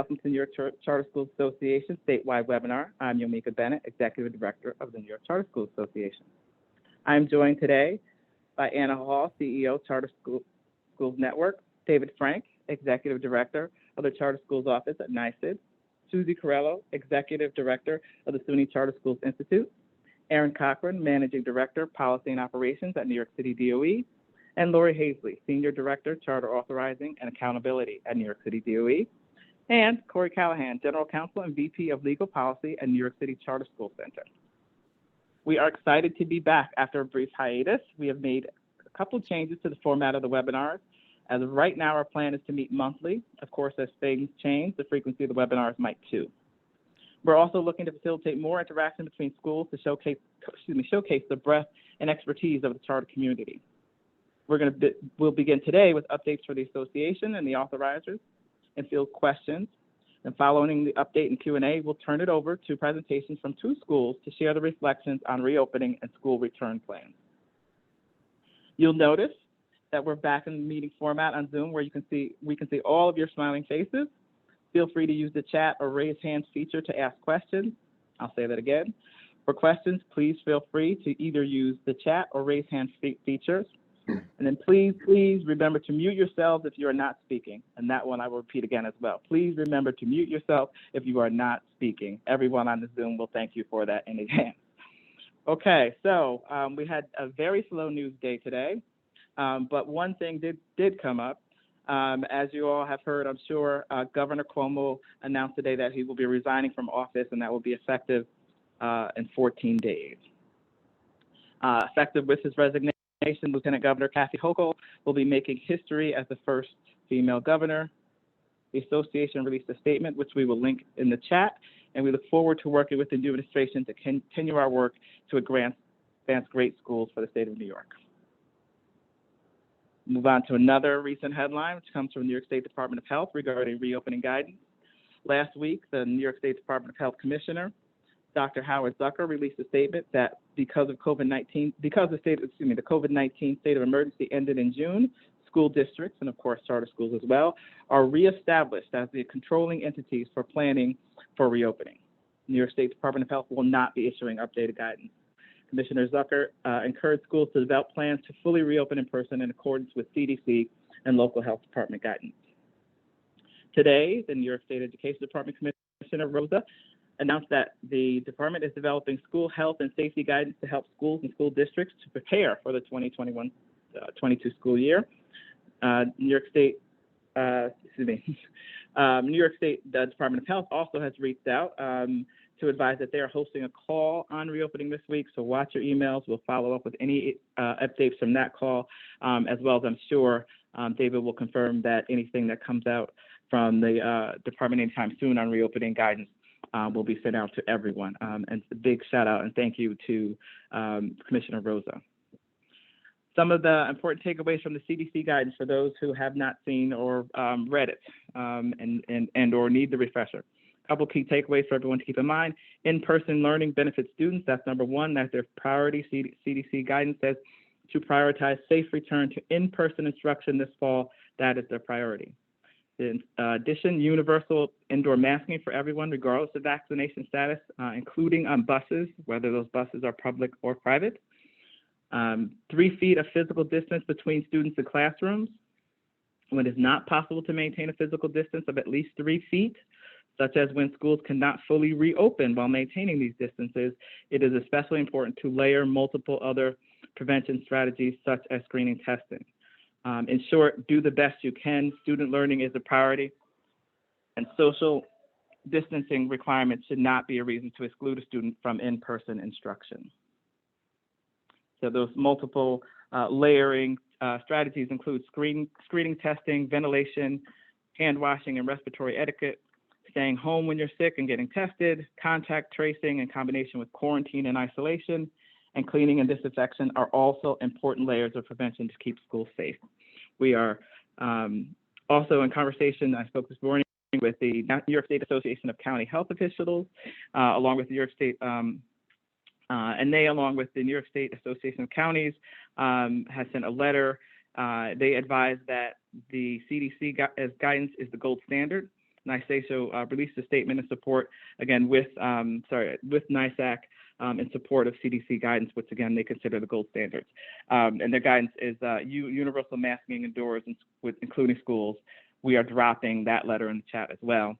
Welcome to New York Charter Schools Association statewide webinar. I'm Yomika Bennett, Executive Director of the New York Charter Schools Association. I'm joined today by Anna Hall, CEO, Schools Network, David Frank, Executive Director of the Charter Schools Office at NYSID, Susie Corello, Executive Director of the SUNY Charter Schools Institute, Aaron Cochran, Managing Director, Policy and Operations at New York City DOE, and Lori Hazley, Senior Director, Charter Authorizing and Accountability at New York City DOE, and Corey Callahan, General Counsel and VP of Legal Policy at New York City Charter School Center. We are excited to be back after a brief hiatus. We have made a couple of changes to the format of the webinars. As of right now, our plan is to meet monthly. Of course, as things change, the frequency of the webinars might too. We're also looking to facilitate more interaction between schools to showcase the breadth and expertise of the charter community. We'll begin today with updates for the association and the authorizers and field questions. And following the update and Q&A, we'll turn it over to presentations from two schools to share the reflections on reopening and school return plans. You'll notice that we're back in the meeting format on Zoom where we can see all of your smiling faces. Feel free to use the chat or raise hands feature to ask questions. I'll say that again. For questions, please feel free to either use the chat or raise hand features. And then please remember to mute yourselves if you are not speaking. And that one I will repeat again as well. Please remember to mute yourself if you are not speaking. Everyone on the Zoom will thank you for that in advance. Okay, so we had a very slow news day today, but one thing did come up. As you all have heard, I'm sure, Governor Cuomo announced today that he will be resigning from office, and that will be effective in 14 days. Effective with his resignation, Lieutenant Governor Kathy Hochul will be making history as the first female governor. The association released a statement, which we will link in the chat, and we look forward to working with the new administration to continue our work to advance great schools for the state of New York. Move on to another recent headline, which comes from the New York State Department of Health regarding reopening guidance. Last week, the New York State Department of Health Commissioner, Dr. Howard Zucker, released a statement that the COVID-19 state of emergency ended in June, school districts, and of course charter schools as well, are reestablished as the controlling entities for planning for reopening. New York State Department of Health will not be issuing updated guidance. Commissioner Zucker encouraged schools to develop plans to fully reopen in person in accordance with CDC and local health department guidance. Today, the New York State Education Department Commissioner Rosa announced that the department is developing school health and safety guidance to help schools and school districts to prepare for the 2021-22 school year. New York State Department of Health also has reached out to advise that they are hosting a call on reopening this week. So watch your emails. We'll follow up with any updates from that call, as well as I'm sure David will confirm that anything that comes out from the department anytime soon on reopening guidance will be sent out to everyone. And a big shout out and thank you to Commissioner Rosa. Some of the important takeaways from the CDC guidance for those who have not seen or read it and or need the refresher. A couple key takeaways for everyone to keep in mind. In-person learning benefits students. That's number one. That's their priority. CDC guidance says to prioritize safe return to in-person instruction this fall. That is their priority. In addition, universal indoor masking for everyone, regardless of vaccination status, including on buses, whether those buses are public or private. 3 feet of physical distance between students and classrooms. When it is not possible to maintain a physical distance of at least 3 feet, such as when schools cannot fully reopen while maintaining these distances, it is especially important to layer multiple other prevention strategies such as screening testing. In short, do the best you can. Student learning is a priority, and social distancing requirements should not be a reason to exclude a student from in-person instruction. So those multiple layering strategies include screening testing, ventilation, hand washing, and respiratory etiquette, staying home when you're sick and getting tested, contact tracing in combination with quarantine and isolation, and cleaning and disinfection are also important layers of prevention to keep schools safe. We are also in conversation, I spoke this morning with the New York State Association of County Health Officials, along with the New York State, and they, along with the New York State Association of Counties, has sent a letter. They advise that the CDC guidance is the gold standard, NYSACO released a statement of support, again, with NYSAC in support of CDC guidance, which, again, they consider the gold standards. And their guidance is universal masking indoors, including schools. We are dropping that letter in the chat as well.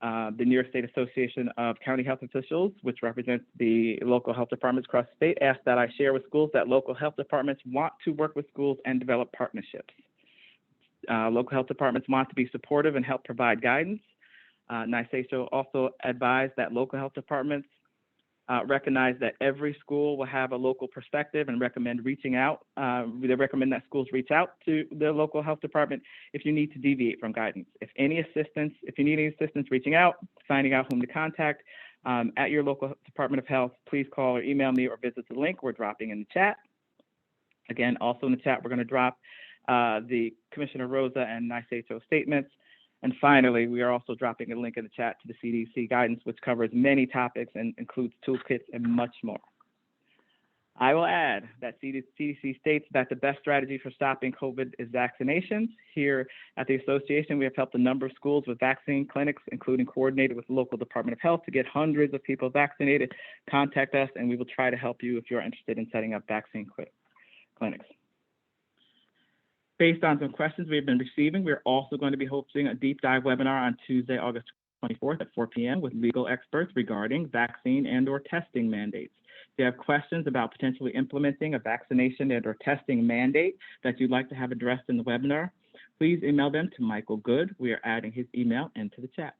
The New York State Association of County Health Officials, which represents the local health departments across the state, asked that I share with schools that local health departments want to work with schools and develop partnerships. Local health departments want to be supportive and help provide guidance. NYSACO also advised that local health departments recognize that every school will have a local perspective and recommend reaching out. They recommend that schools reach out to their local health department if you need to deviate from guidance. If you need any assistance reaching out, finding out whom to contact at your local Department of Health, please call or email me or visit the link we're dropping in the chat. Again, also in the chat, we're going to drop the Commissioner Rosa and NYSACO statements. And finally, we are also dropping a link in the chat to the CDC guidance, which covers many topics and includes toolkits and much more. I will add that CDC states that the best strategy for stopping COVID is vaccinations. Here at the association, we have helped a number of schools with vaccine clinics, including coordinated with the local Department of Health to get hundreds of people vaccinated. Contact us and we will try to help you if you're interested in setting up vaccine clinics. Based on some questions we've been receiving, we're also going to be hosting a deep dive webinar on Tuesday, August 24th at 4 p.m. with legal experts regarding vaccine and/or testing mandates. If you have questions about potentially implementing a vaccination and/or testing mandate that you'd like to have addressed in the webinar, please email them to Michael Good. We are adding his email into the chat.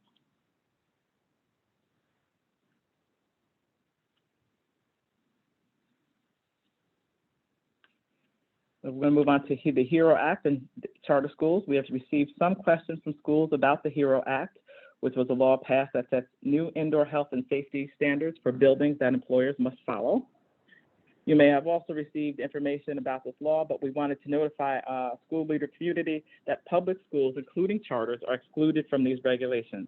We're going to move on to the HERO Act and charter schools. We have received some questions from schools about the HERO Act, which was a law passed that sets new indoor health and safety standards for buildings that employers must follow. You may have also received information about this law, but we wanted to notify school leader community that public schools, including charters, are excluded from these regulations.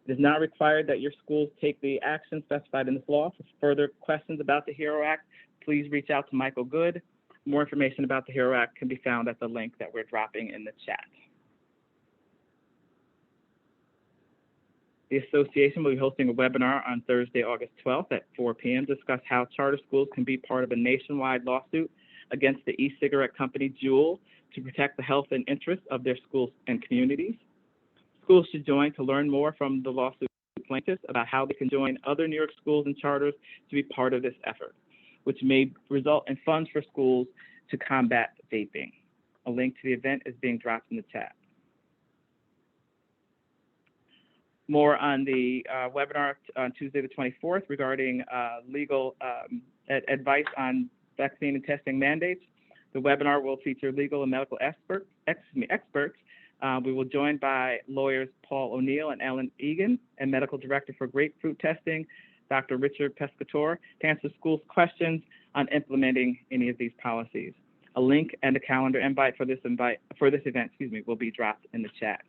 It is not required that your schools take the action specified in this law. For further questions about the HERO Act, please reach out to Michael Good. More information about the HERO Act can be found at the link that we're dropping in the chat. The association will be hosting a webinar on Thursday, August 12th at 4 p.m. to discuss how charter schools can be part of a nationwide lawsuit against the e-cigarette company Juul to protect the health and interests of their schools and communities. Schools should join to learn more from the lawsuit plaintiffs about how they can join other New York schools and charters to be part of this effort, which may result in funds for schools to combat vaping. A link to the event is being dropped in the chat. More on the webinar on Tuesday the 24th regarding legal advice on vaccine and testing mandates. The webinar will feature legal and medical experts. We will join by lawyers Paul O'Neill and Ellen Egan, and medical director for grapefruit testing, Dr. Richard Pescatore, to answer schools' questions on implementing any of these policies. A link and a calendar invite for this event, will be dropped in the chat.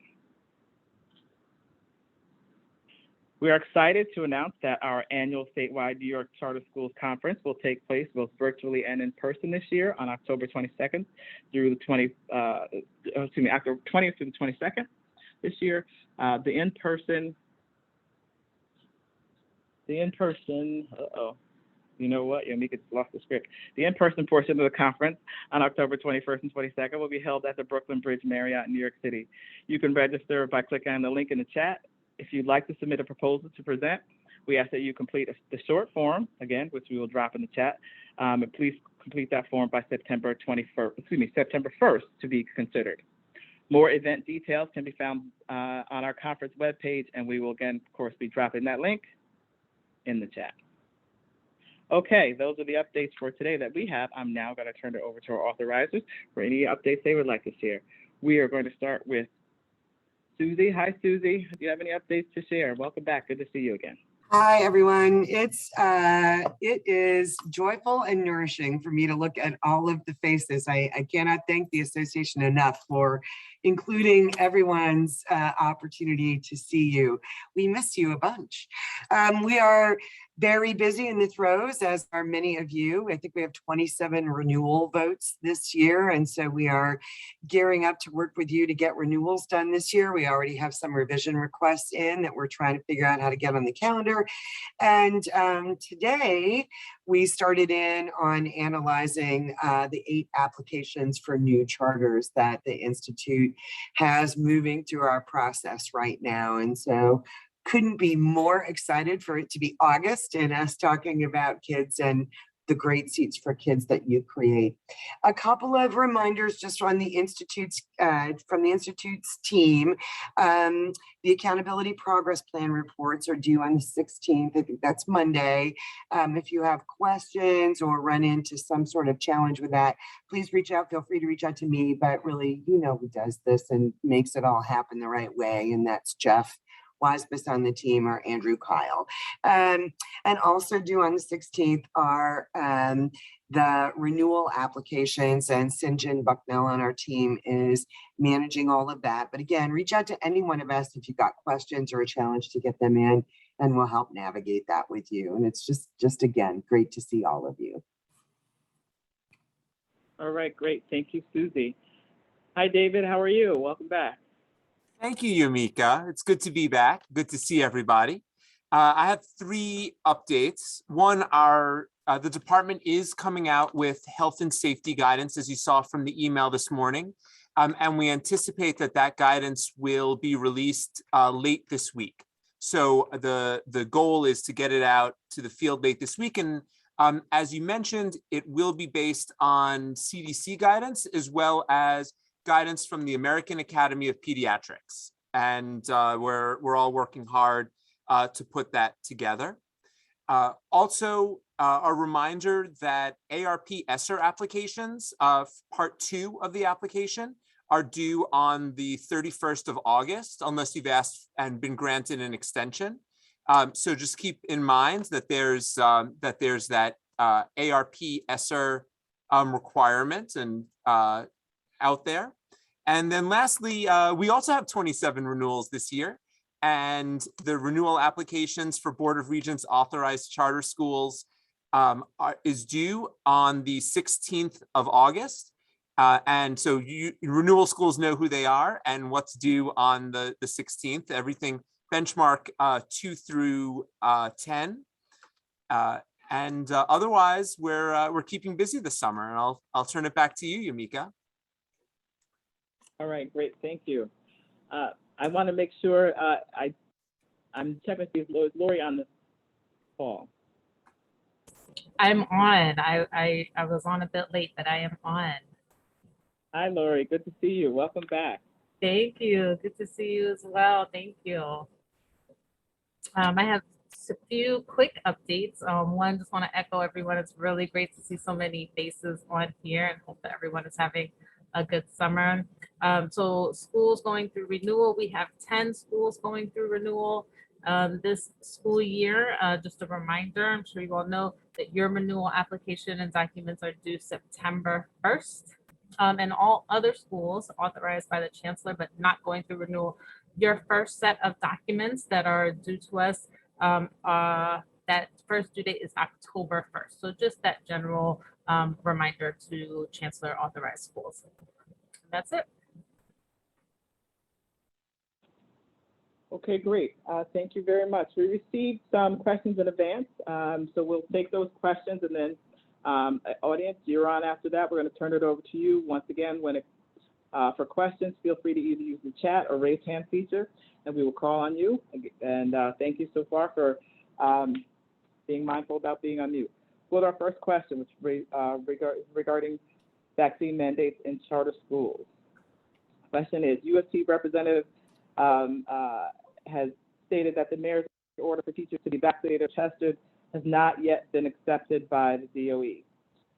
We are excited to announce that our annual statewide New York Charter Schools Conference will take place both virtually and in person this year on October 22nd through the October 20th through the 22nd this year. The in-person, you know what? Yamika lost the script. The in-person portion of the conference on October 21st and 22nd will be held at the Brooklyn Bridge Marriott in New York City. You can register by clicking on the link in the chat. If you'd like to submit a proposal to present, we ask that you complete the short form, again, which we will drop in the chat. And please complete that form by September 1st to be considered. More event details can be found on our conference webpage, and we will again, of course, be dropping that link in the chat. Okay, those are the updates for today that we have. I'm now going to turn it over to our authorizers for any updates they would like to share. We are going to start with Susie. Hi, Susie. Do you have any updates to share? Welcome back. Good to see you again. Hi, everyone. It is joyful and nourishing for me to look at all of the faces. I cannot thank the association enough for including everyone's opportunity to see you. We miss you a bunch. We are very busy in the throes, as are many of you. I think we have 27 renewal votes this year. And so we are gearing up to work with you to get renewals done this year. We already have some revision requests in that we're trying to figure out how to get on the calendar. And today we started in on analyzing the 8 applications for new charters that the Institute has moving through our process right now. And so couldn't be more excited for it to be August and us talking about kids and the great seats for kids that you create. A couple of reminders just on the Institute's, from the Institute's team. The Accountability Progress Plan reports are due on the 16th. I think that's Monday. If you have questions or run into some sort of challenge with that, please reach out. Feel free to reach out to me, but really, you know who does this and makes it all happen the right way, and that's Jeff Wasbus on the team, or Andrew Kyle. And also due on the 16th are the renewal applications, and Sinjin Bucknell on our team is managing all of that. But again, reach out to any one of us if you've got questions or a challenge to get them in, and we'll help navigate that with you. And it's just again, great to see all of you. All right, great. Thank you, Susie. Hi, David. How are you? Welcome back. Thank you, Yumika. It's good to be back. Good to see everybody. I have 3 updates. One, the department is coming out with health and safety guidance, as you saw from the email this morning. And we anticipate that guidance will be released late this week. So the goal is to get it out to the field late this week. And as you mentioned, it will be based on CDC guidance as well as guidance from the American Academy of Pediatrics. And we're all working hard to put that together. Also, a reminder that ARP ESSER applications, part 2 of the application, are due on the 31st of August, unless you've asked and been granted an extension. So just keep in mind that there's that ARP ESSER requirement and out there. And then lastly, we also have 27 renewals this year, and the renewal applications for Board of Regents authorized charter schools is due on the 16th of August. And so renewal schools know who they are and what's due on the 16th, everything benchmark 2 through 10. And otherwise, we're keeping busy this summer, and I'll turn it back to you, Yumika. All right, great. Thank you. I want to make sure I'm checking to see if Lori on the call. I'm on. I was on a bit late, but I am on. Hi, Lori. Good to see you. Welcome back. Thank you. Good to see you as well. Thank you. I have a few quick updates. One, just want to echo everyone. It's really great to see so many faces on here, and hope that everyone is having a good summer. So schools going through renewal, we have 10 schools going through renewal this school year. Just a reminder, I'm sure you all know that your renewal application and documents are due September 1st. And all other schools authorized by the chancellor but not going through renewal, your first set of documents that are due to us, that first due date is October 1st. So just that general reminder to chancellor authorized schools. That's it. Okay, great. Thank you very much. We received some questions in advance, so we'll take those questions, and then audience, you're on after that. We're going to turn it over to you. Once again, when for questions, feel free to either use the chat or raise hand feature, and we will call on you. And thank you so far for being mindful about being on mute. With our first question, which regarding vaccine mandates in charter schools. Question is, UST representative has stated that the mayor's order for teachers to be vaccinated or tested has not yet been accepted by the DOE.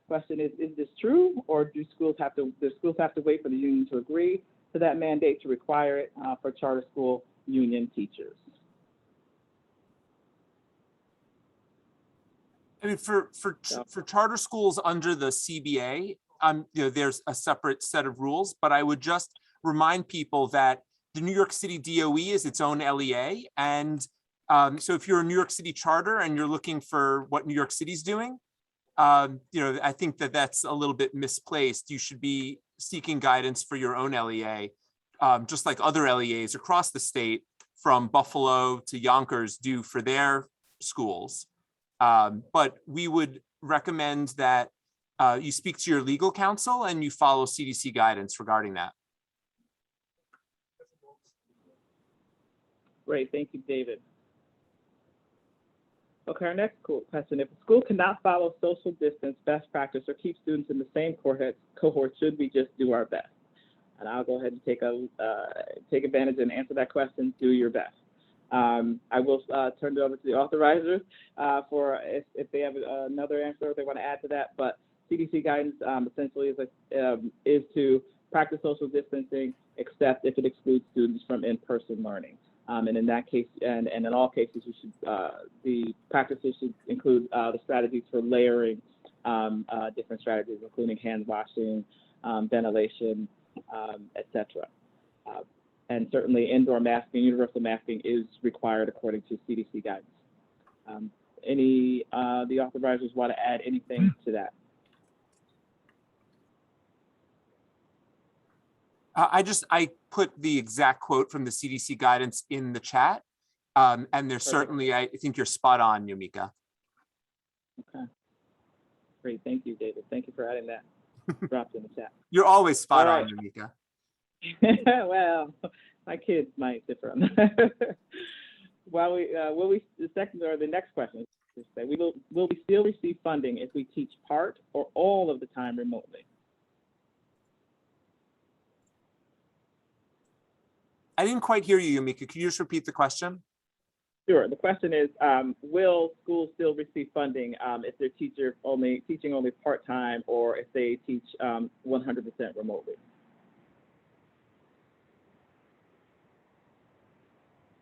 Question is this true, or do schools have to wait for the union to agree to that mandate to require it for charter school union teachers? I mean, for charter schools under the CBA, there's a separate set of rules, but I would just remind people that the New York City DOE is its own LEA, and So if you're a New York City charter and you're looking for what New York City's doing, I think that that's a little bit misplaced. You should be seeking guidance for your own LEA, just like other LEAs across the state, from Buffalo to Yonkers, do for their schools. But we would recommend that you speak to your legal counsel and you follow CDC guidance regarding that. Great, thank you, David. Okay, our next question: if a school cannot follow social distance best practice or keep students in the same cohort, should we just do our best? And I'll go ahead and take advantage and answer that question. Do your best. I will turn it over to the authorizers for if they have another answer, if they want to add to that. But CDC guidance essentially is to practice social distancing, except if it excludes students from in-person learning. And in that case, and in all cases, you should the practices should include the strategies for layering different strategies, including hand washing, ventilation, etc. And certainly, indoor masking, universal masking is required according to CDC guidance. The authorizers want to add anything to that? I put the exact quote from the CDC guidance in the chat. And there's certainly, I think you're spot on, Yumika. Okay. Great, thank you, David. Thank you for adding that. Dropped in the chat. You're always spot All on, right. Yumika. Well, my kids might differ on that. While the next question, will we still receive funding if we teach part or all of the time remotely? I didn't quite hear you, Yumika. Could you just repeat the question? Sure. The question is, will schools still receive funding if they're teaching only part-time, or if they teach 100% remotely?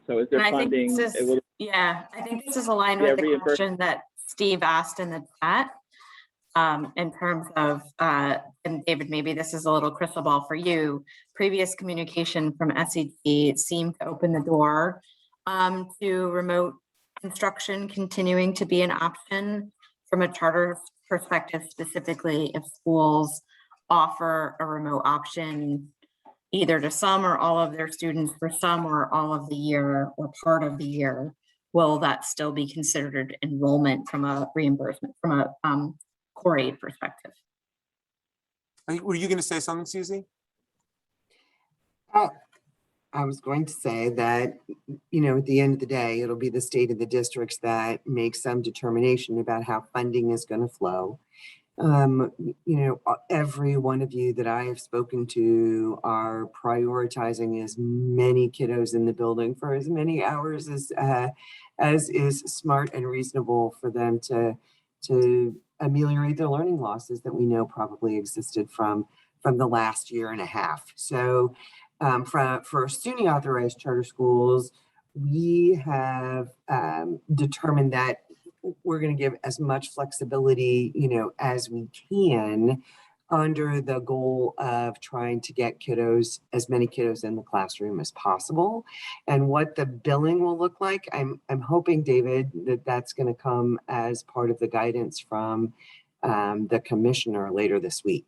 So is there funding? I think this is aligned with the question that Steve asked in the chat. In terms of, and David, maybe this is a little crystal ball for you, previous communication from SED seemed to open the door to remote instruction continuing to be an option from a charter perspective, specifically if schools offer a remote option either to some or all of their students for some or all of the year or part of the year. Will that still be considered enrollment from a reimbursement, from a core aid perspective? Were you going to say something, Susie? I was going to say that, at the end of the day, it'll be the state of the districts that make some determination about how funding is going to flow. Every one of you that I have spoken to are prioritizing as many kiddos in the building for as many hours as is smart and reasonable for them to ameliorate the learning losses that we know probably existed from the last year and a half. So for SUNY authorized charter schools, we have determined that we're going to give as much flexibility, as we can, under the goal of trying to get as many kiddos in the classroom as possible. And what the billing will look like, I'm hoping, David, that's going to come as part of the guidance from the commissioner later this week.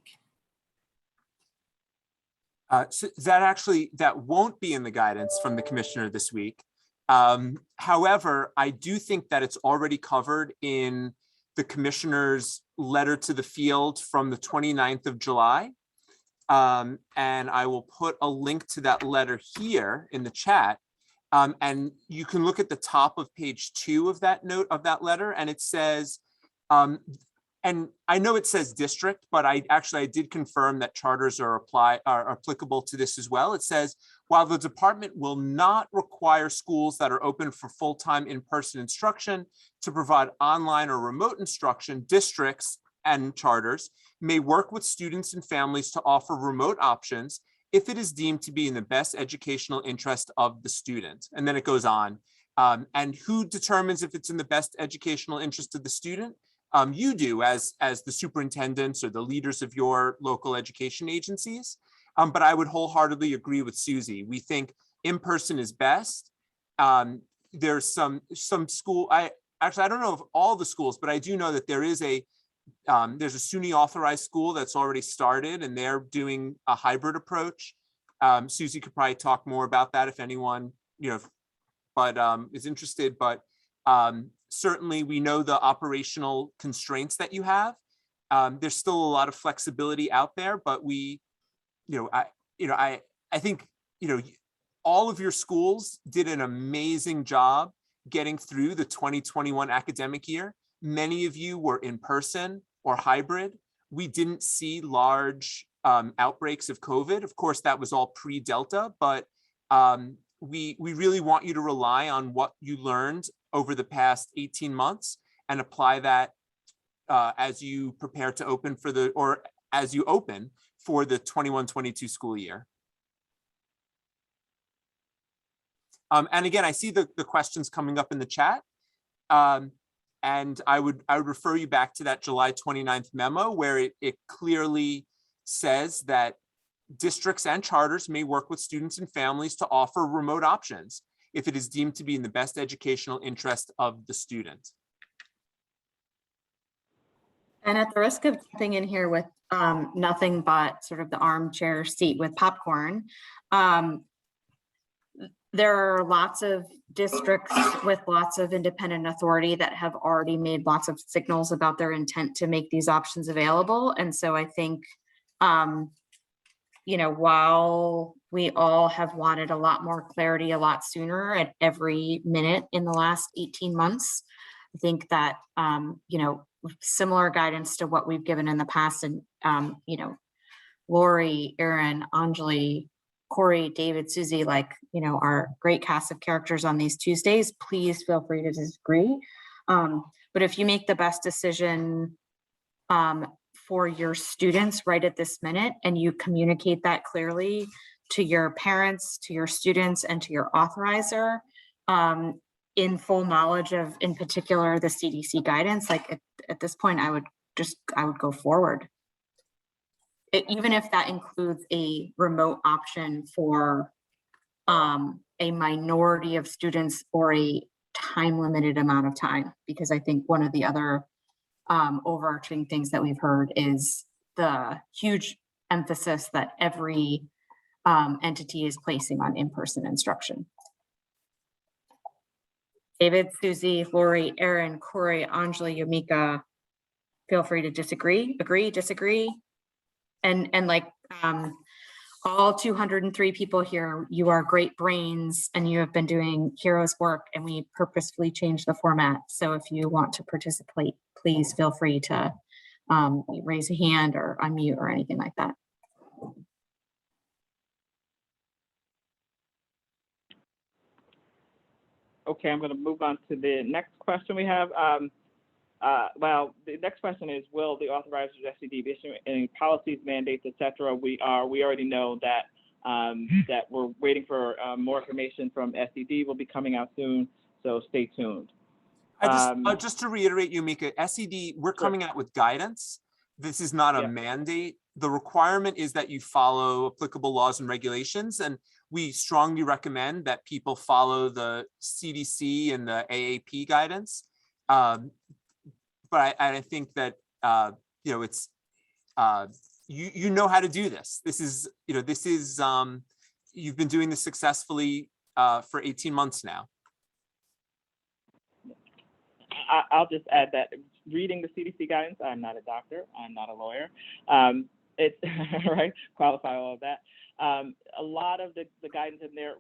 So that won't be in the guidance from the commissioner this week. However, I do think that it's already covered in the commissioner's letter to the field from the 29th of July. And I will put a link to that letter here in the chat. And you can look at the top of page 2 of that note of that letter, and it says, and I know it says district, but I did confirm that charters are applicable to this as well. It says, while the department will not require schools that are open for full-time in-person instruction to provide online or remote instruction, districts and charters may work with students and families to offer remote options if it is deemed to be in the best educational interest of the student. And then it goes on. And who determines if it's in the best educational interest of the student? You do as the superintendents or the leaders of your local education agencies. But I would wholeheartedly agree with Susie. We think in-person is best. there's some school, I don't know of all the schools, but I do know that there's a SUNY authorized school that's already started, and they're doing a hybrid approach. Susie could probably talk more about that if anyone, is interested, but certainly we know the operational constraints that you have. There's still a lot of flexibility out there, but I think, all of your schools did an amazing job getting through the 2021 academic year. Many of you were in person or hybrid. We didn't see large outbreaks of COVID. Of course, that was all pre-Delta, but we really want you to rely on what you learned over the past 18 months and apply that as you prepare to open as you open for the 21-22 school year. And again, I see the questions coming up in the chat. And I would refer you back to that July 29th memo where it clearly says that districts and charters may work with students and families to offer remote options if it is deemed to be in the best educational interest of the student. And at the risk of jumping in here with nothing but sort of the armchair seat with popcorn, there are lots of districts with lots of independent authority that have already made lots of signals about their intent to make these options available. And so I think, while we all have wanted a lot more clarity a lot sooner at every minute in the last 18 months, I think that, similar guidance to what we've given in the past, and, Lori, Erin, Anjali, Corey, David, Susie, our great cast of characters on these Tuesdays, please feel free to disagree. But if you make the best decision for your students right at this minute, and you communicate that clearly to your parents, to your students, and to your authorizer, in full knowledge of, in particular, the CDC guidance, at this point, I would go forward. Even if that includes a remote option for a minority of students or a time limited amount of time, because I think one of the other overarching things that we've heard is the huge emphasis that every entity is placing on in-person instruction. David, Susie, Lori, Erin, Corey, Anjali, Yamika, feel free to disagree, agree, disagree. And all 203 people here, you are great brains and you have been doing heroes work, and we purposefully changed the format. So if you want to participate, please feel free to raise a hand or unmute or anything like that. Okay, I'm going to move on to the next question we have. Well, the next question is, will the authorizers SED be issuing any policies, mandates, etc.? We already know that that we're waiting for more information from SED. Will be coming out soon, so stay tuned. Just to reiterate, Yumika, SED, we're coming out with guidance. This is not a mandate. The requirement is that you follow applicable laws and regulations, and we strongly recommend that people follow the CDC and the AAP guidance. But I think that it's you know how to do this. This is you've been doing this successfully for 18 months now. I'll just add that reading the CDC guidance, I'm not a doctor, I'm not a lawyer. It's right, qualify all of that. A lot of the guidance in there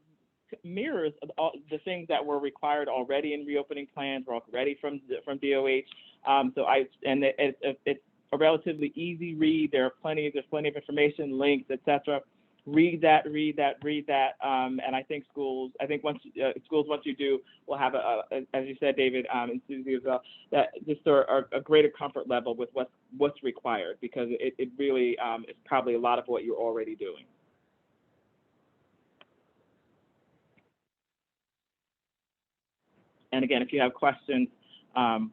mirrors all the things that were required already in reopening plans, were already from DOH. It's a relatively easy read. There's plenty of information, links, etc. Read that. And I think schools, once you do, will have as you said, David, and Susie as well, that just a greater comfort level with what's required, because it really is probably a lot of what you're already doing. And again, if you have questions, well,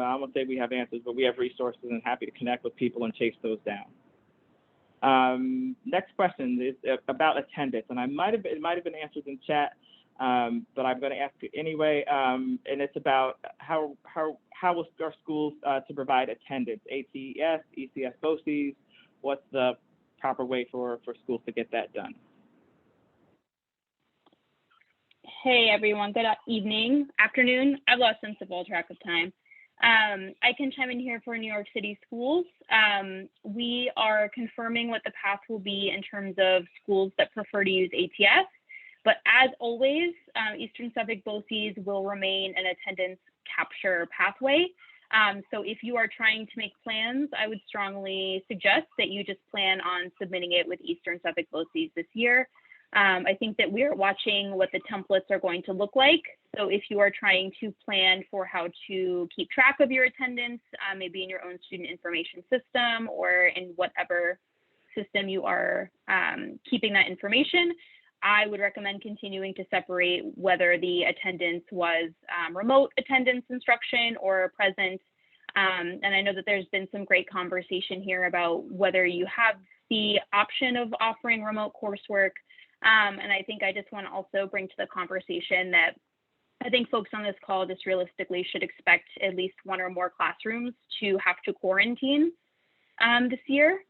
I won't say we have answers, but we have resources and happy to connect with people and chase those down. Next question is about attendance, and it might have been answered in chat, but I'm going to ask you anyway, and it's about how will our schools to provide attendance, ATES, ECS, BOCES, what's the proper way for schools to get that done? Hey everyone, good evening, afternoon. I've lost sense of all track of time. I can chime in here for New York City schools. We are confirming what the path will be in terms of schools that prefer to use ATS, but as always, Eastern Suffolk BOCES will remain an attendance capture pathway. So if you are trying to make plans, I would strongly suggest that you just plan on submitting it with Eastern Suffolk BOCES this year. I think that we are watching what the templates are going to look like. So if you are trying to plan for how to keep track of your attendance, maybe in your own student information system or in whatever system you are keeping that information, I would recommend continuing to separate whether the attendance was remote attendance instruction or present. And I know that there's been some great conversation here about whether you have the option of offering remote coursework. And I think I just want to also bring to the conversation that I think folks on this call just realistically should expect at least one or more classrooms to have to quarantine this year.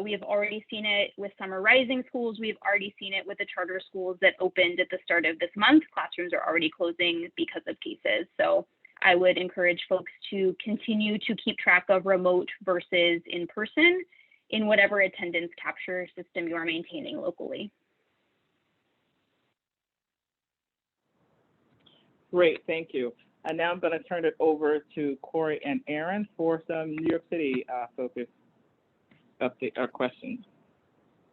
We have already seen it with summer rising schools. We've already seen it with the charter schools that opened at the start of this month. Classrooms are already closing because of cases. So I would encourage folks to continue to keep track of remote versus in person in whatever attendance capture system you are maintaining locally. Great, thank you. And now I'm going to turn it over to Corey and Aaron for some New York City focused update or questions.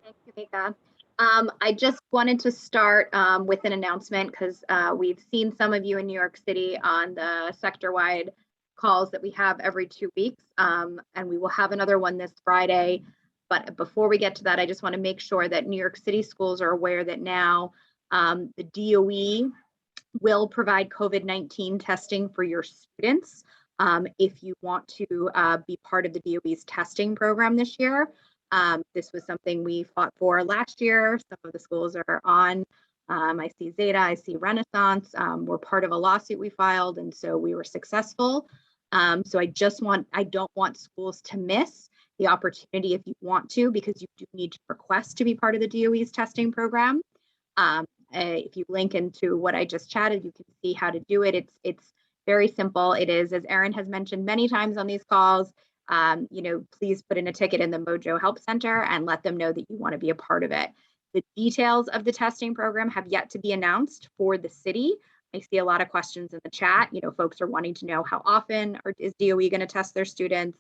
Thank you, Mika. I just wanted to start with an announcement because we've seen some of you in New York City on the sector-wide calls that we have every 2 weeks, and we will have another one this Friday. But before we get to that, I just want to make sure that New York City schools are aware that now the DOE will provide COVID-19 testing for your students if you want to be part of the DOE's testing program this year. This was something we fought for last year. Some of the schools are on. I see Zeta, I see Renaissance. We're part of a lawsuit we filed, and so we were successful. So I don't want schools to miss the opportunity if you want to, because you do need to request to be part of the DOE's testing program. If you link into what I just chatted, you can see how to do it. It's very simple. It is, as Erin has mentioned many times on these calls, please put in a ticket in the Mojo Help Center and let them know that you want to be a part of it. The details of the testing program have yet to be announced for the city. I see a lot of questions in the chat. Folks are wanting to know how often is DOE going to test their students,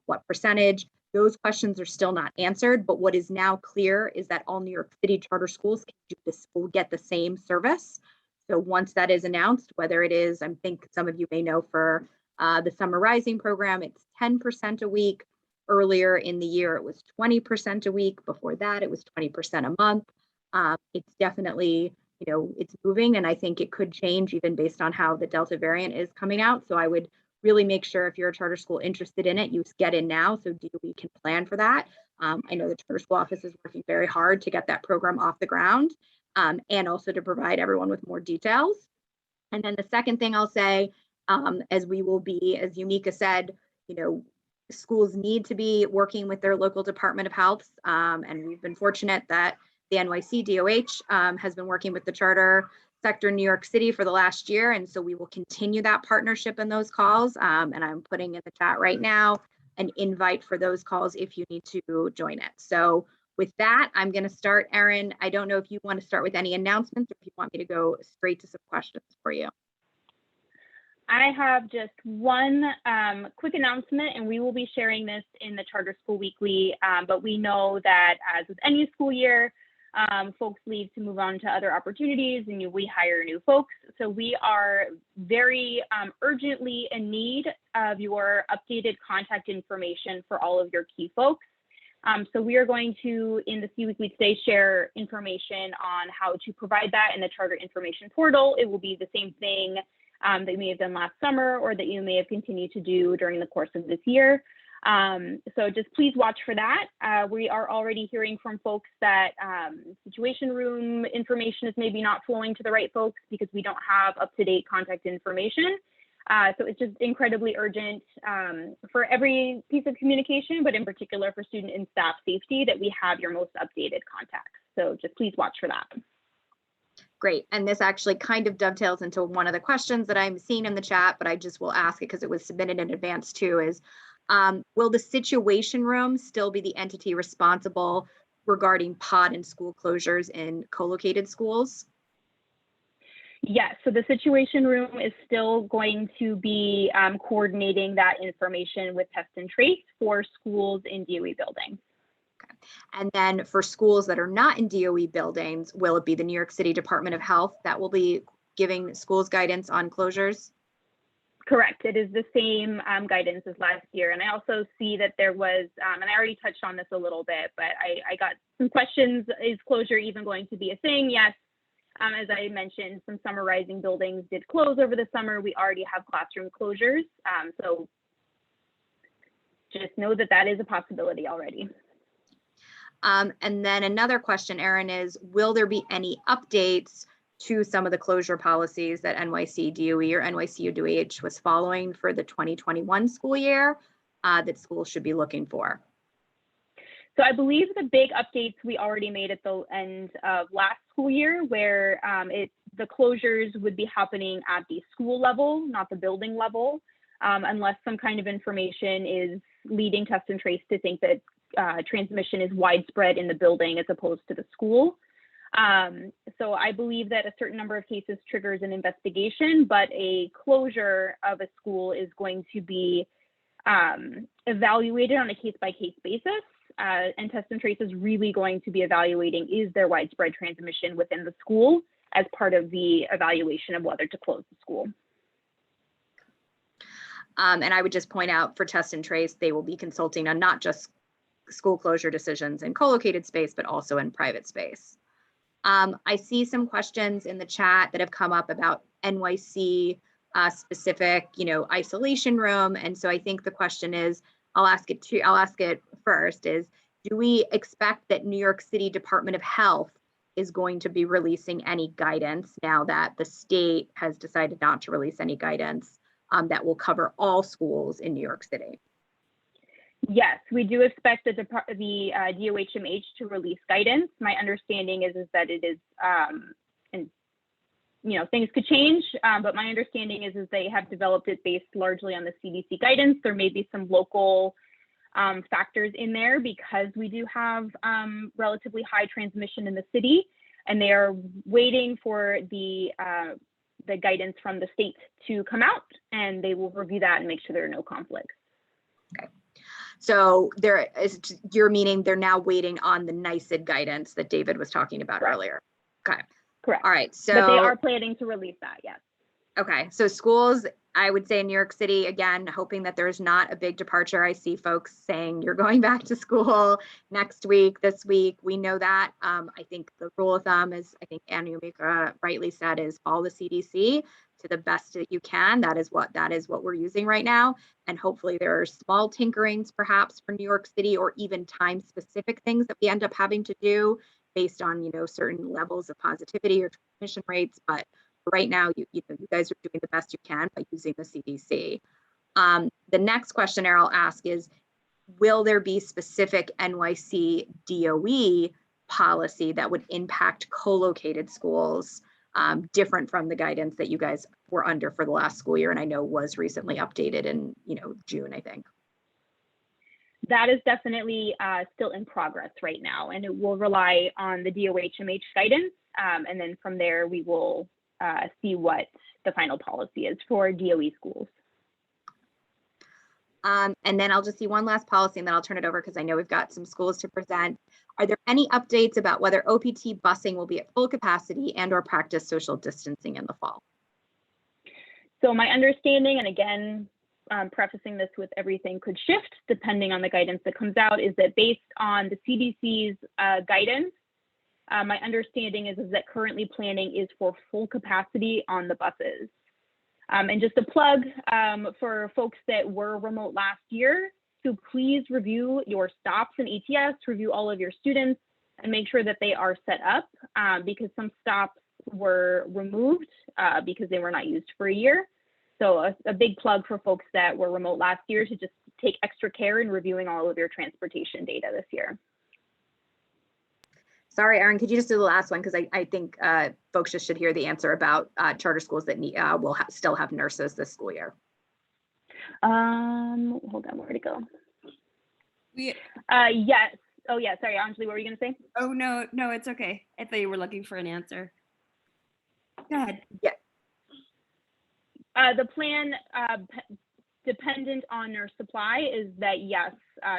what percentage. Those questions are still not answered, but what is now clear is that all New York City charter schools can do this, will get the same service. So once that is announced, whether it is, I think some of you may know for the Summer Rising program, it's 10% a week. Earlier in the year, it was 20% a week. Before that, it was 20% a month. It's definitely, it's moving, and I think it could change even based on how the Delta variant is coming out. So I would really make sure if you're a charter school interested in it, you get in now so DOE can plan for that. I know the charter school office is working very hard to get that program off the ground and also to provide everyone with more details. And then the second thing I'll say, as we will be, as Yumika said, schools need to be working with their local Department of Health. And we've been fortunate that the NYC DOH has been working with the charter sector in New York City for the last year. And so we will continue that partnership in those calls. And I'm putting in the chat right now an invite for those calls if you need to join it. So with that, I'm going to start. Erin, I don't know if you want to start with any announcements or if you want me to go straight to some questions for you. I have just one quick announcement, and we will be sharing this in the Charter School Weekly, but we know that as with any school year, folks leave to move on to other opportunities and we hire new folks. So we are very urgently in need of your updated contact information for all of your key folks. So we are going to, in the C Weekly today, share information on how to provide that in the Charter Information Portal. It will be the same thing that you may have done last summer or that you may have continued to do during the course of this year. So just please watch for that. We are already hearing from folks that situation room information is maybe not flowing to the right folks because we don't have up-to-date contact information. So it's just incredibly urgent for every piece of communication, but in particular for student and staff safety, that we have your most updated contacts. So just please watch for that. Great. And this actually kind of dovetails into one of the questions that I'm seeing in the chat, but I just will ask it because it was submitted in advance too, is will the situation room still be the entity responsible regarding pod and school closures in co-located schools? Yes, so the situation room is still going to be coordinating that information with test and trace for schools in DOE buildings. Okay. And then for schools that are not in DOE buildings, will it be the New York City Department of Health that will be giving schools guidance on closures? Correct. It is the same guidance as last year. And I also see that there was, and I already touched on this a little bit, but I got some questions. Is closure even going to be a thing? Yes. As I mentioned, some summer rising buildings did close over the summer. We already have classroom closures. So just know that that is a possibility already. And then another question, Erin, is will there be any updates to some of the closure policies that NYC DOE or NYCU DOH was following for the 2021 school year that schools should be looking for? So I believe the big updates we already made at the end of last school year, where the closures would be happening at the school level, not the building level, unless some kind of information is leading test and trace to think that transmission is widespread in the building as opposed to the school. So I believe that a certain number of cases triggers an investigation, but a closure of a school is going to be evaluated on a case-by-case basis. And test and trace is really going to be evaluating, is there widespread transmission within the school as part of the evaluation of whether to close the school. And I would just point out for test and trace, they will be consulting on not just school closure decisions in co-located space, but also in private space. I see some questions in the chat that have come up about NYC specific, isolation room. And so I think the question is, I'll ask it first is, do we expect that New York City Department of Health is going to be releasing any guidance now that the state has decided not to release any guidance that will cover all schools in New York City? Yes, we do expect the DOHMH to release guidance. My understanding is that it is, and things could change, but my understanding is they have developed it based largely on the CDC guidance. There may be some local factors in there because we do have relatively high transmission in the city, and they are waiting for the guidance from the state to come out, and they will review that and make sure there are no conflicts. Okay. So you're meaning they're now waiting on the NYSID guidance that David was talking about earlier. Okay. Correct. All right. So but they are planning to release that. Yes. Okay. So schools, I would say in New York City, again, hoping that there's not a big departure. I see folks saying you're going back to school next week, this week. We know that. I think the rule of thumb is, I think Anna Yumika rightly said, is follow the CDC to the best that you can. That is what we're using right now. And hopefully there are small tinkerings perhaps for New York City, or even time specific things that we end up having to do based on, certain levels of positivity or transmission rates. But right now, you guys are doing the best you can by using the CDC. The next question I'll ask is, will there be specific NYC DOE policy that would impact co-located schools different from the guidance that you guys were under for the last school year? And I know was recently updated in, June, I think. That is definitely still in progress right now, and it will rely on the DOHMH guidance. And then from there, we will see what the final policy is for DOE schools. And then I'll just see one last policy and then I'll turn it over because I know we've got some schools to present. Are there any updates about whether OPT busing will be at full capacity and or practice social distancing in the fall? So my understanding, and again, prefacing this with everything could shift depending on the guidance that comes out, is that based on the CDC's guidance, my understanding is that currently planning is for full capacity on the buses. And just a plug for folks that were remote last year, So please review your stops in ETS, review all of your students, and make sure that they are set up because some stops were removed because they were not used for a year. So a big plug for folks that were remote last year to just take extra care in reviewing all of your transportation data this year. Sorry, Erin, could you just do the last one? Because I think folks just should hear the answer about charter schools that need, will still have nurses this school year. Hold on, where'd it go? Yes. Oh yeah, sorry, Anjali, what were you gonna say? Oh, no, it's okay. I thought you were looking for an answer. Go ahead. Yeah. The plan, dependent on nurse supply, is that yes,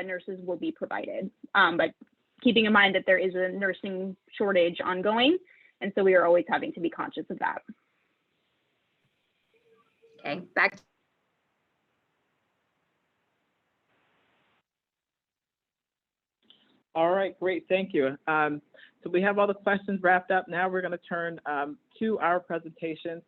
nurses will be provided. But keeping in mind that there is a nursing shortage ongoing, and so we are always having to be conscious of that. Okay, back. All right, great, thank you. So we have all the questions wrapped up. Now we're going to turn to our presentation.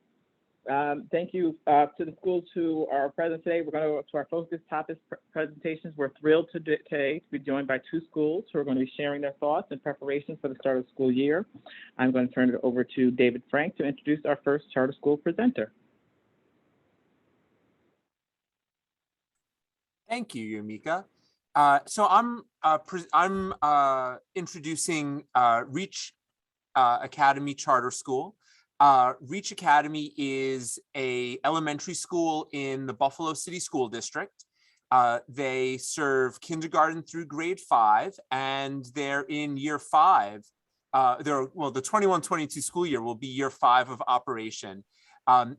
Thank you to the schools who are present today. We're going to go to our focus topics presentations. We're thrilled today to be joined by two schools who are going to be sharing their thoughts and preparations for the start of the school year. I'm going to turn it over to David Frank to introduce our first charter school presenter. Thank you, Yumika. So I'm introducing Reach Academy Charter School. Reach Academy is a elementary school in the Buffalo City School District. They serve kindergarten through grade 5, and they're in year 5. The 21-22 school year will be year 5 of operation.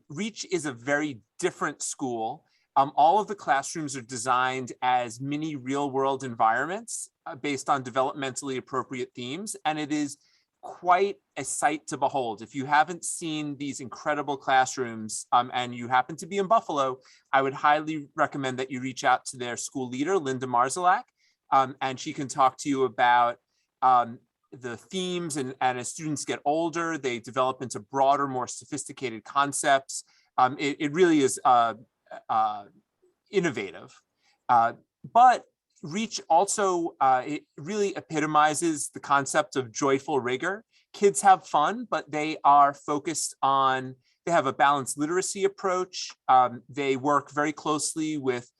Reach is a very different school. All of the classrooms are designed as mini real-world environments based on developmentally appropriate themes, and it is quite a sight to behold. If you haven't seen these incredible classrooms and you happen to be in Buffalo, I would highly recommend that you reach out to their school leader, Linda Marzalak, and she can talk to you about the themes, and as students get older, they develop into broader, more sophisticated concepts. It really is innovative, but Reach also, it really epitomizes the concept of joyful rigor. Kids have fun, but they are focused on, they have a balanced literacy approach. They work very closely with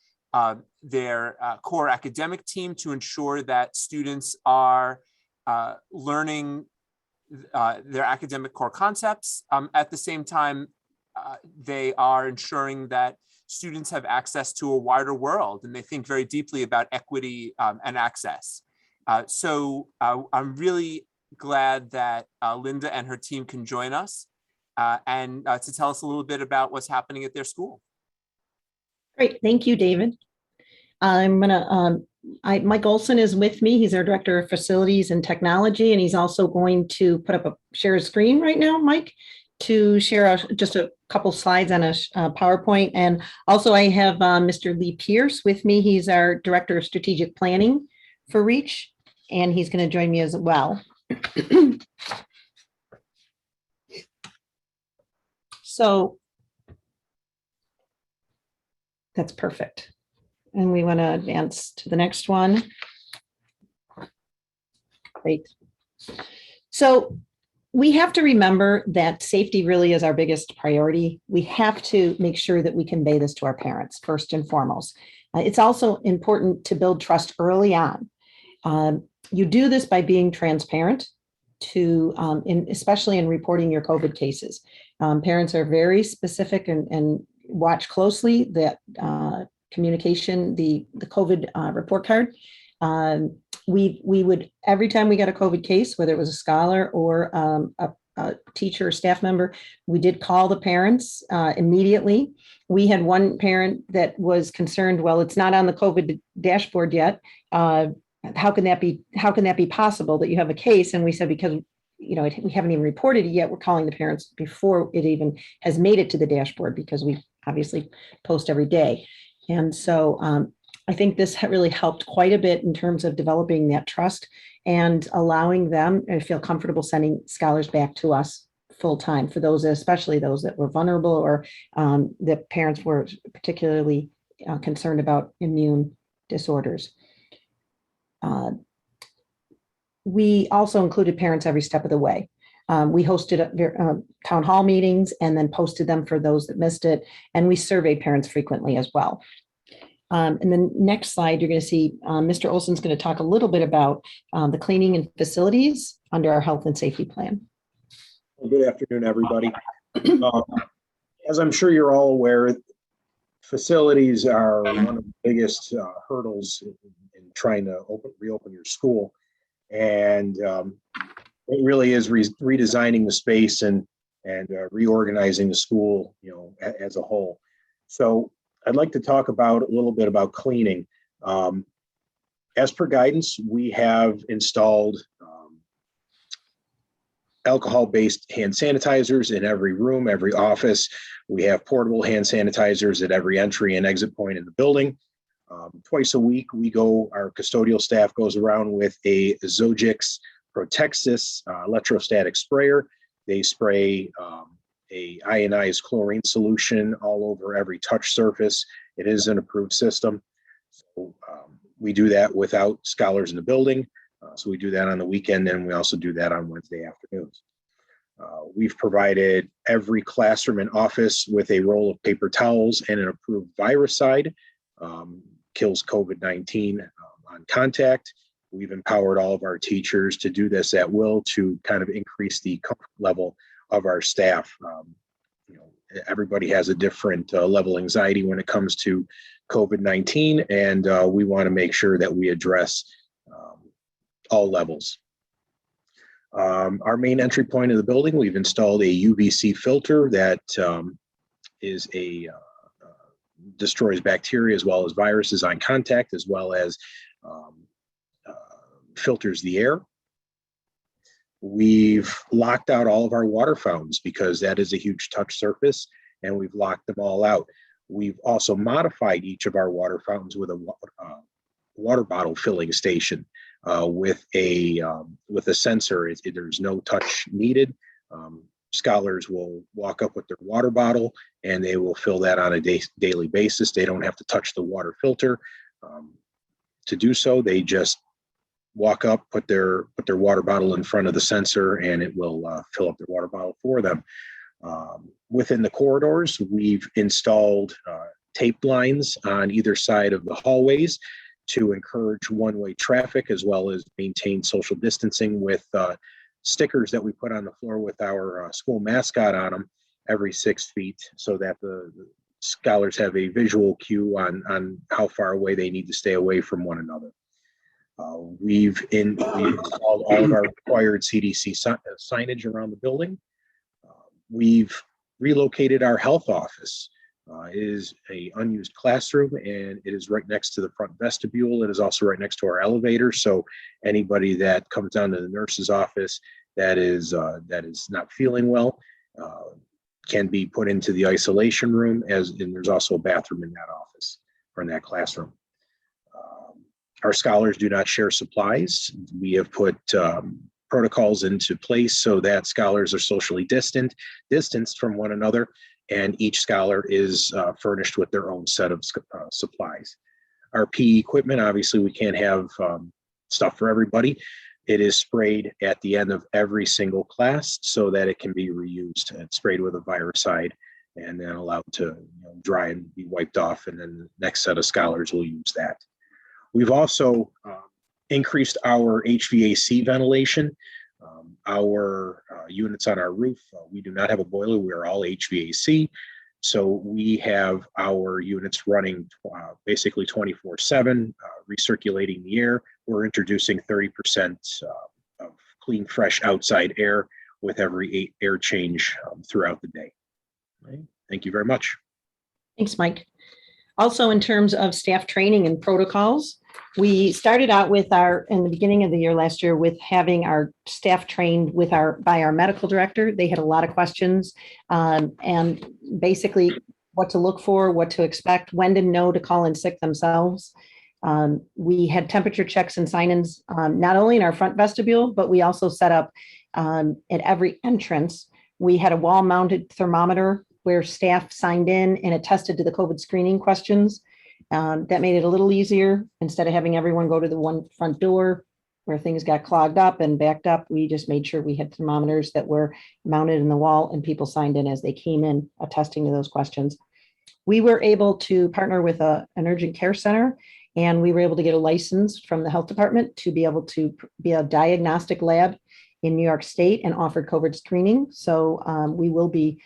their core academic team to ensure that students are learning their academic core concepts. At the same time, they are ensuring that students have access to a wider world, and they think very deeply about equity and access. So I'm really glad that Linda and her team can join us and to tell us a little bit about what's happening at their school. Great, thank you, David. I'm gonna, Mike Olson is with me. He's our Director of Facilities and Technology, and he's also going to put up share a screen right now, Mike, to share just a couple slides on a PowerPoint. And also I have Mr. Lee Pierce with me. He's our Director of Strategic Planning for Reach, and he's going to join me as well. So that's perfect. And we want to advance to the next one. Great. So we have to remember that safety really is our biggest priority. We have to make sure that we convey this to our parents first and foremost. It's also important to build trust early on. You do this by being transparent to, especially in reporting your COVID cases. Parents are very specific and watch closely that communication, the COVID report card. We would, every time we got a COVID case, whether it was a scholar or a teacher or staff member, we did call the parents immediately. We had one parent that was concerned, well, it's not on the COVID dashboard yet. How can that be possible that you have a case? And we said, because we haven't even reported it yet. We're calling the parents before it even has made it to the dashboard, because we obviously post every day. And so I think this really helped quite a bit in terms of developing that trust and allowing them to feel comfortable sending scholars back to us full time, for those, especially those that were vulnerable or that parents were particularly concerned about immune disorders. We also included parents every step of the way. We hosted town hall meetings and then posted them for those that missed it. And we surveyed parents frequently as well. And then next slide, you're going to see Mr. Olson's going to talk a little bit about the cleaning and facilities under our health and safety plan. Well, good afternoon, everybody. As I'm sure you're all aware, facilities are one of the biggest hurdles in trying to reopen your school. And it really is redesigning the space and reorganizing the school, as a whole. So I'd like to talk a little bit about cleaning. As per guidance, we have installed alcohol-based hand sanitizers in every room, every office. We have portable hand sanitizers at every entry and exit point in the building. Twice a week, our custodial staff goes around with a Zogix Protexis electrostatic sprayer. They spray a ionized chlorine solution all over every touch surface. It is an approved system. So we do that without scholars in the building. So we do that on the weekend, and we also do that on Wednesday afternoons. We've provided every classroom and office with a roll of paper towels and an approved viricide. Kills COVID-19 on contact. We've empowered all of our teachers to do this at will to kind of increase the comfort level of our staff. Everybody has a different level of anxiety when it comes to COVID-19, and we want to make sure that we address all levels. Our main entry point of the building, we've installed a UVC filter that destroys bacteria as well as viruses on contact, as well as filters the air. We've locked out all of our water fountains because that is a huge touch surface, and we've locked them all out. We've also modified each of our water fountains with a water bottle filling station with a sensor. There's no touch needed. Scholars will walk up with their water bottle and they will fill that on a daily basis. They don't have to touch the water filter. To do so, they just walk up, put their water bottle in front of the sensor, and it will fill up their water bottle for them. Within the corridors, we've installed tape lines on either side of the hallways to encourage one-way traffic, as well as maintain social distancing with stickers that we put on the floor with our school mascot on them every 6 feet, so that the scholars have a visual cue on how far away they need to stay away from one another. We've installed all of our required CDC signage around the building. We've relocated our health office. It is an unused classroom, and it is right next to the front vestibule. It is also right next to our elevator. So anybody that comes down to the nurse's office that is not feeling well can be put into the isolation room, and there's also a bathroom in that office or in that classroom. Our scholars do not share supplies. We have put protocols into place so that scholars are socially distanced from one another, and each scholar is furnished with their own set of supplies. Our PE equipment, obviously we can't have stuff for everybody. It is sprayed at the end of every single class so that it can be reused. It's sprayed with a viricide and then allowed to dry and be wiped off, and then the next set of scholars will use that. We've also increased our HVAC ventilation. Our units on our roof, we do not have a boiler. We are all HVAC. So we have our units running basically 24/7, recirculating the air. We're introducing 30% of clean, fresh outside air with every air change throughout the day. Right. Thank you very much. Thanks, Mike. Also, in terms of staff training and protocols, we started out in the beginning of the year last year with having our staff trained by our medical director. They had a lot of questions and basically what to look for, what to expect, when to know to call in sick themselves. We had temperature checks and sign-ins, not only in our front vestibule, but we also set up at every entrance. We had a wall-mounted thermometer where staff signed in and attested to the COVID screening questions. That made it a little easier. Instead of having everyone go to the one front door where things got clogged up and backed up, we just made sure we had thermometers that were mounted in the wall and people signed in as they came in, attesting to those questions. We were able to partner with an urgent care center, and we were able to get a license from the health department to be able to be a diagnostic lab in New York State and offered COVID screening. So we will be